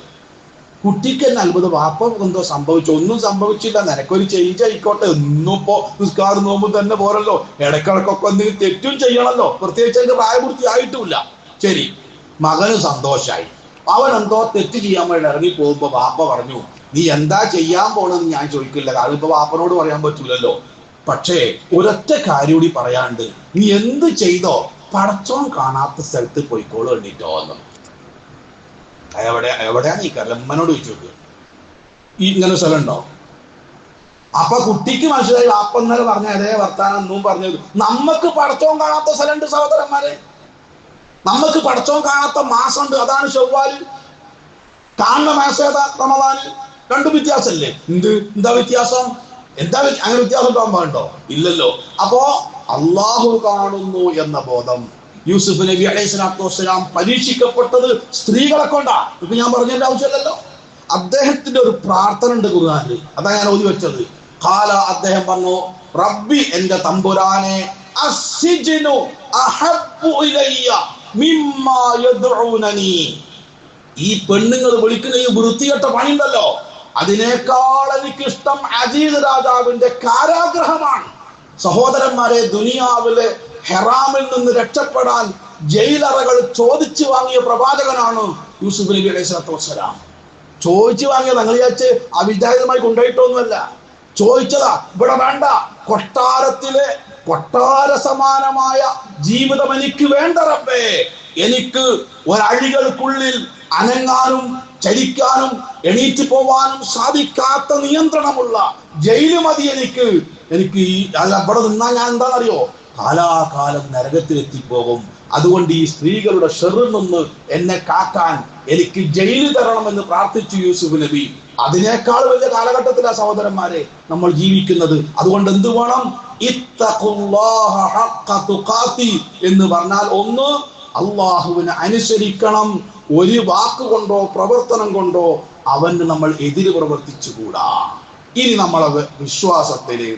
കുട്ടിക്ക് തന്നെ അത്ഭുതം, വാപ്പ എന്തോ സംഭവിച്ചു? ഒന്നും സംഭവിച്ചില്ല, നിനക്കൊരു ചേഞ്ച് ആയിക്കോട്ടെ. ഒന്നും ഇപ്പോ നിസ്കാരം നോമ്പും തന്നെ പോരല്ലോ, ഇടക്കിടക്കൊക്കെ എന്തെങ്കിലും തെറ്റും ചെയ്യണല്ലോ. പ്രത്യേകിച്ച് അതിന്റെ പ്രായപൂർത്തി ആയിട്ടുമില്ല. ശരി, മകന് സന്തോഷായി. അവൻ എന്തോ തെറ്റ് ചെയ്യാൻ വേണ്ടി ഇറങ്ങി പോകുമ്പോ വാപ്പ പറഞ്ഞു, നീ എന്താ ചെയ്യാൻ പോണെന്ന് ഞാൻ ചോദിക്കില്ല, കാരണം ഇപ്പൊ വാപ്പനോട് പറയാൻ പറ്റൂലല്ലോ. പക്ഷേ ഒരൊറ്റ കാര്യം കൂടി പറയാണ്ട്, നീ എന്ത് ചെയ്തോ പടച്ചോൻ കാണാത്ത സ്ഥലത്ത് പോയിക്കോളൂ എണ്ണീറ്റോ എന്ന്. എവിടെയാണ് ഈ കലമ്മനോട് ചോദിച്ചു, ഇങ്ങനെ സ്ഥലം ഉണ്ടോ? അപ്പൊ കുട്ടിക്ക് മനസ്സിലായി വാപ്പ ഇന്നലെ പറഞ്ഞ അതേ വർത്താനം എന്നും പറഞ്ഞത്. നമുക്ക് പടച്ചോൻ കാണാത്ത സ്ഥലമുണ്ട് സഹോദരന്മാരെ. നമുക്ക് പടച്ചോൻ കാണാത്ത മാസമുണ്ട്, അതാണ് ശവ്വാല്. കാണുന്ന മാസം ഏതാ? റമദാന്. 2 വ്യത്യാസമല്ലേ? എന്താ വ്യത്യാസം? അങ്ങനെ വ്യത്യാസം ഉണ്ടാകാൻ പാടുണ്ടോ? ഇല്ലല്ലോ. അപ്പോ അള്ളാഹു കാണുന്നു എന്ന ബോധം. യൂസുഫ് നബി അലൈഹി സ്വലാത്തു വസ്സലാം പരീക്ഷിക്കപ്പെട്ടത് സ്ത്രീകളെ കൊണ്ടാ. ഇപ്പൊ ഞാൻ പറഞ്ഞതിന്റെ ആവശ്യമില്ലല്ലോ. അദ്ദേഹത്തിന്റെ ഒരു പ്രാർത്ഥന ഉണ്ട് ഖുർആനിൽ, അതാ ഞാൻ ഓതി വെച്ചത്. ഖാല, അദ്ദേഹം പറഞ്ഞു, റബ്ബി, എന്റെ തമ്പുരാനെ, അസ്സിജ്നു അഹബ്ബു ഇലയ്യ മിമ്മാ യദ്ഉനനി. ഈ പെണ്ണുങ്ങൾ വിളിക്കുന്ന ഈ വൃത്തികെട്ട പണിയുണ്ടല്ലോ, അതിനേക്കാൾ എനിക്കിഷ്ടം അസീസ് രാജാവിന്റെ കാരാഗ്രഹമാണ്. സഹോദരന്മാരെ, ദുനിയാവിലെ ഹെറാമിൽ നിന്ന് രക്ഷപ്പെടാൻ ജയിലറകൾ ചോദിച്ചു വാങ്ങിയ പ്രവാചകനാണ് യൂസുഫ് നബി അലൈഹി സ്വലാത്തു വസ്സലാം. ചോദിച്ചു വാങ്ങിയത് നിങ്ങൾ വിചാരിച്ച് അവിചാരിതമായി കൊണ്ടുപോയിട്ടൊന്നുമല്ല. ചോദിച്ചതാ, ഇവിടെ വേണ്ട, കൊട്ടാര സമാനമായ ജീവിതം എനിക്ക് വേണ്ട റബ്ബേ. എനിക്ക് ഒരഴികൾക്കുള്ളിൽ അനങ്ങാനും ചലിക്കാനും എണീറ്റ് പോവാനും സാധിക്കാത്ത നിയന്ത്രണമുള്ള ജയില് മതി എനിക്ക്. അവിടെ നിന്നാ ഞാൻ എന്താണെന്നറിയോ? കാലാകാലം നരകത്തിലെത്തിപ്പോകും. അതുകൊണ്ട് ഈ സ്ത്രീകളുടെ ഷെറിൽ നിന്ന് എന്നെ കാക്കാൻ എനിക്ക് ജയില് തരണമെന്ന് പ്രാർത്ഥിച്ചു യൂസുഫ് നബി. അതിനേക്കാൾ വലിയ കാലഘട്ടത്തിലാ സഹോദരന്മാരെ നമ്മൾ ജീവിക്കുന്നത്. അതുകൊണ്ട് എന്ത് വേണം? ഇത്തഖുല്ലാഹ ഹഖ്ക തുഖാതി എന്ന് പറഞ്ഞാൽ, ഒന്ന്, അള്ളാഹുവിനെ അനുസരിക്കണം. ഒരു വാക്കുകൊണ്ടോ പ്രവർത്തനം കൊണ്ടോ അവന് നമ്മൾ എതിര് പ്രവർത്തിച്ചുകൂടാ. ഇനി നമ്മളത് വിശ്വാസത്തില്,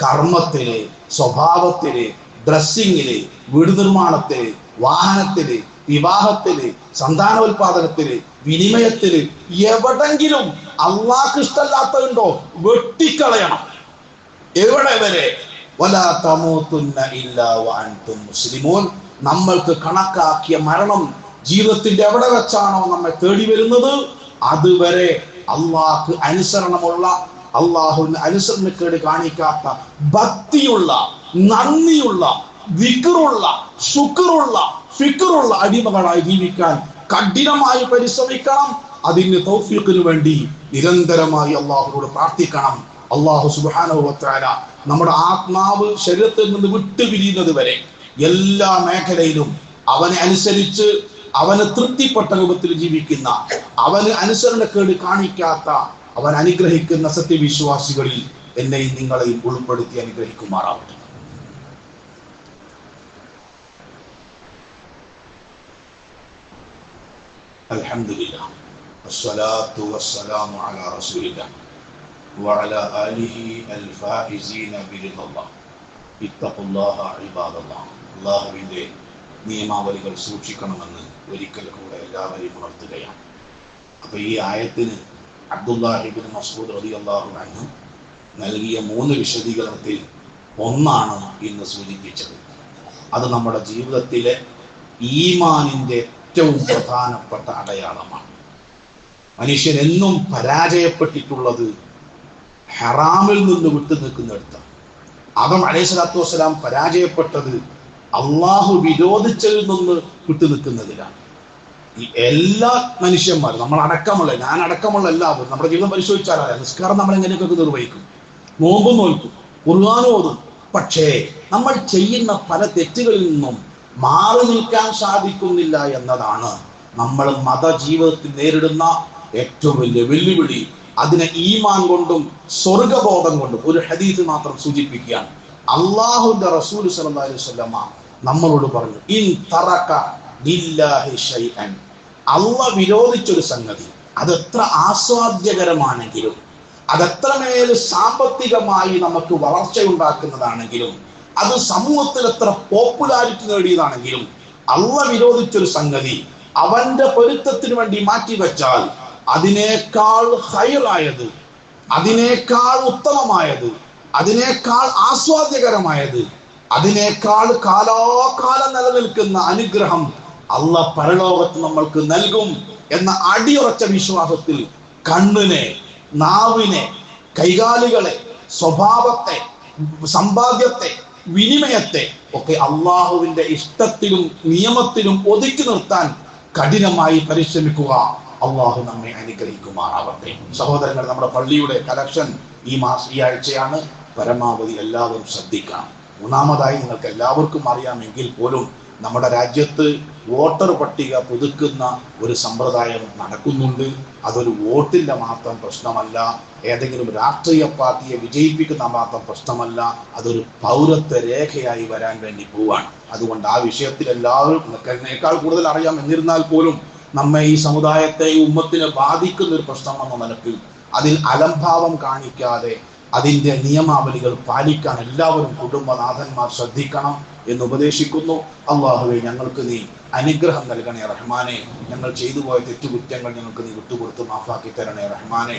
കർമ്മത്തില്, സ്വഭാവത്തില്, ഡ്രസ്സിങ്ങില്, വീട് നിർമ്മാണത്തില്, വാഹനത്തില്, വിവാഹത്തില്, സന്താനോൽപാദനത്തില്, വിനിമയത്തില് എവിടെങ്കിലും അള്ളാഹ്ക്ക് ഇഷ്ടമല്ലാത്തതുണ്ടോ വെട്ടിക്കളയണം. എവിടെ വരെ? വലാ തമൂതുന്ന ഇല്ലാ വഅൻതും മുസ്ലിമൂൻ. നമ്മൾക്ക് കണക്കാക്കിയ മരണം ജീവിതത്തിന്റെ എവിടെ വെച്ചാണോ നമ്മെ തേടി വരുന്നത്, അതുവരെ അള്ളാഹ്ക്ക് അനുസരണമുള്ള, അള്ളാഹുവിന് അനുസരണക്കേട് കാണിക്കാത്ത, ഭക്തിയുള്ള, നന്ദിയുള്ള, ദിക്റുള്ള, ശുക്റുള്ള, ഫിക്റുള്ള അടിമകളായി ജീവിക്കാൻ കഠിനമായി പരിശ്രമിക്കണം. അതിന് തൗഫീഖിന് വേണ്ടി നിരന്തരമായി അള്ളാഹുവോട് പ്രാർത്ഥിക്കണം. അള്ളാഹു സുബ്ഹാനഹു വ തആല നമ്മുടെ ആത്മാവ് ശരീരത്തിൽ നിന്ന് വിട്ടുപിരിയുന്നത് വരെ എല്ലാ മേഖലയിലും അവനെ അനുസരിച്ച് അവന് തൃപ്തിപ്പെട്ട രൂപത്തിൽ ജീവിക്കുന്ന, അവന് അനുസരണക്കേട് കാണിക്കാത്ത, അവൻ അനുഗ്രഹിക്കുന്ന സത്യവിശ്വാസികളിൽ എന്നെയും നിങ്ങളെയും ഉൾപ്പെടുത്തി അനുഗ്രഹിക്കുമാറാവട്ടെ. അൽഹംദുലില്ലാഹ് വസ്സലാത്തു വസ്സലാമു അലാ റസൂലില്ലാഹ് വഅലാ ആലിഹി അൽഫായിസീന ബിറിദല്ലാഹ് ഇത്തഖുല്ലാഹ ഇബാദല്ലാഹ്. അല്ലാഹുവിന്റെ നിയമാവലികൾ സൂക്ഷിക്കണമെന്ന് ഒരിക്കൽ കൂടെ എല്ലാവരെയും ഉണർത്തുകയാണ്. അപ്പൊ ഈ ആയത്തിന് അബ്ദുല്ലാഹി ഇബ്നു മസ്ഊദ് റളിയല്ലാഹു അൻഹു നൽകിയ 3 വിശദീകരണത്തിൽ ഒന്നാണ് ഇന്ന് സൂചിപ്പിച്ചത്. അത് നമ്മുടെ ജീവിതത്തിലെ ഈമാനിന്റെ ഏറ്റവും പ്രധാനപ്പെട്ട അടയാളമാണ്. മനുഷ്യൻ എന്നും പരാജയപ്പെട്ടിട്ടുള്ളത് ഹറാമിൽ നിന്ന് വിട്ടു നിൽക്കുന്നിടത്താണ്. ആദം അലൈഹിസ്സലാത്തു വസ്സലാം പരാജയപ്പെട്ടത് അള്ളാഹു വിരോധിച്ചതിൽ നിന്ന് വിട്ടു നിൽക്കുന്നതിലാണ്. ഈ എല്ലാ മനുഷ്യന്മാരും, നമ്മൾ അടക്കമുള്ള, ഞാൻ അടക്കമുള്ള എല്ലാവരും നമ്മുടെ ജീവിതം പരിശോധിച്ചാൽ നിസ്കാരം നമ്മൾ എങ്ങനെയൊക്കെ നിർവഹിക്കും, നോമ്പ് നോൽക്കും, ഖുർആൻ ഓതും. പക്ഷേ നമ്മൾ ചെയ്യുന്ന പല തെറ്റുകളിൽ നിന്നും മാറി നിൽക്കാൻ സാധിക്കുന്നില്ല എന്നതാണ് നമ്മൾ മതജീവിതത്തിൽ നേരിടുന്ന ഏറ്റവും വലിയ വെല്ലുവിളി. അതിനെ ഈമാൻ കൊണ്ടും സ്വർഗബോധം കൊണ്ടും ഒരു ഹദീസ് മാത്രം സൂചിപ്പിക്കുകയാണ്. അള്ളാഹുവിന്റെ റസൂൽ സല്ലല്ലാഹു അലൈഹി വസല്ലമ നമ്മളോട് പറഞ്ഞു, ഇൻ തറക ലില്ലാഹി ശൈഅൻ, അള്ളാഹ് വിരോധിച്ചൊരു സംഗതി അതെത്ര ആസ്വാദ്യകരമാണെങ്കിലും, അതെത്രമേൽ സാമ്പത്തികമായി നമുക്ക് വളർച്ചയുണ്ടാക്കുന്നതാണെങ്കിലും, അത് സമൂഹത്തിൽ എത്ര പോപ്പുലാരിറ്റി നേടിയതാണെങ്കിലും, അള്ളാഹ് വിരോധിച്ചൊരു സംഗതി അവന്റെ പൊരുത്തത്തിന് വേണ്ടി മാറ്റിവെച്ചാൽ അതിനേക്കാൾ ഹൈറായത്, അതിനേക്കാൾ ഉത്തമമായത്, അതിനേക്കാൾ ആസ്വാദ്യകരമായത്, അതിനേക്കാൾ കാലാകാലം നിലനിൽക്കുന്ന അനുഗ്രഹം അള്ളാഹ് പരലോകത്ത് നമ്മൾക്ക് നൽകും എന്ന അടിയുറച്ച വിശ്വാസത്തിൽ കണ്ണിനെ, നാവിനെ, കൈകാലുകളെ, സ്വഭാവത്തെ, സമ്പാദ്യത്തെ, വിനിമയത്തെ ഒക്കെ അള്ളാഹുവിന്റെ ഇഷ്ടത്തിലും നിയമത്തിലും ഒതുക്കി നിർത്താൻ കഠിനമായി പരിശ്രമിക്കുക. അള്ളാഹു നമ്മെ അനുഗ്രഹിക്കുമാറാവട്ടെ. സഹോദരങ്ങൾ, നമ്മുടെ പള്ളിയുടെ കലക്ഷൻ ഈ ആഴ്ചയാണ്. പരമാവധി എല്ലാവരും ശ്രദ്ധിക്കണം. മൂന്നാമതായി, നിങ്ങൾക്ക് എല്ലാവർക്കും അറിയാമെങ്കിൽ പോലും നമ്മുടെ രാജ്യത്ത് വോട്ടർ പട്ടിക പുതുക്കുന്ന ഒരു സമ്പ്രദായം നടക്കുന്നുണ്ട്. അതൊരു വോട്ടിന്റെ മാത്രം പ്രശ്നമല്ല, ഏതെങ്കിലും രാഷ്ട്രീയ പാർട്ടിയെ വിജയിപ്പിക്കുന്ന മാത്രം പ്രശ്നമല്ല, അതൊരു പൗരത്വ രേഖയായി വരാൻ വേണ്ടി പോവാണ്. അതുകൊണ്ട് ആ വിഷയത്തിൽ എല്ലാവരും എന്നേക്കാൾ കൂടുതൽ അറിയാം. എന്നിരുന്നാൽ പോലും നമ്മെ, ഈ സമുദായത്തെ, ഈ ഉമ്മത്തിനെ ബാധിക്കുന്ന ഒരു പ്രശ്നം എന്ന നിലക്ക് അതിൽ അലംഭാവം കാണിക്കാതെ അതിന്റെ നിയമാവലികൾ പാലിക്കാൻ എല്ലാവരും കുടുംബനാഥന്മാർ ശ്രദ്ധിക്കണം എന്ന് ഉപദേശിക്കുന്നു. അള്ളാഹുവേ, ഞങ്ങൾക്ക് നീ അനുഗ്രഹം നൽകണേ റഹ്മാനെ. ഞങ്ങൾ ചെയ്തു പോയ തെറ്റുകുറ്റങ്ങൾ ഞങ്ങൾക്ക് നീ വിട്ടുകൊടുത്ത് മാഫാക്കി തരണേ റഹ്മാനെ.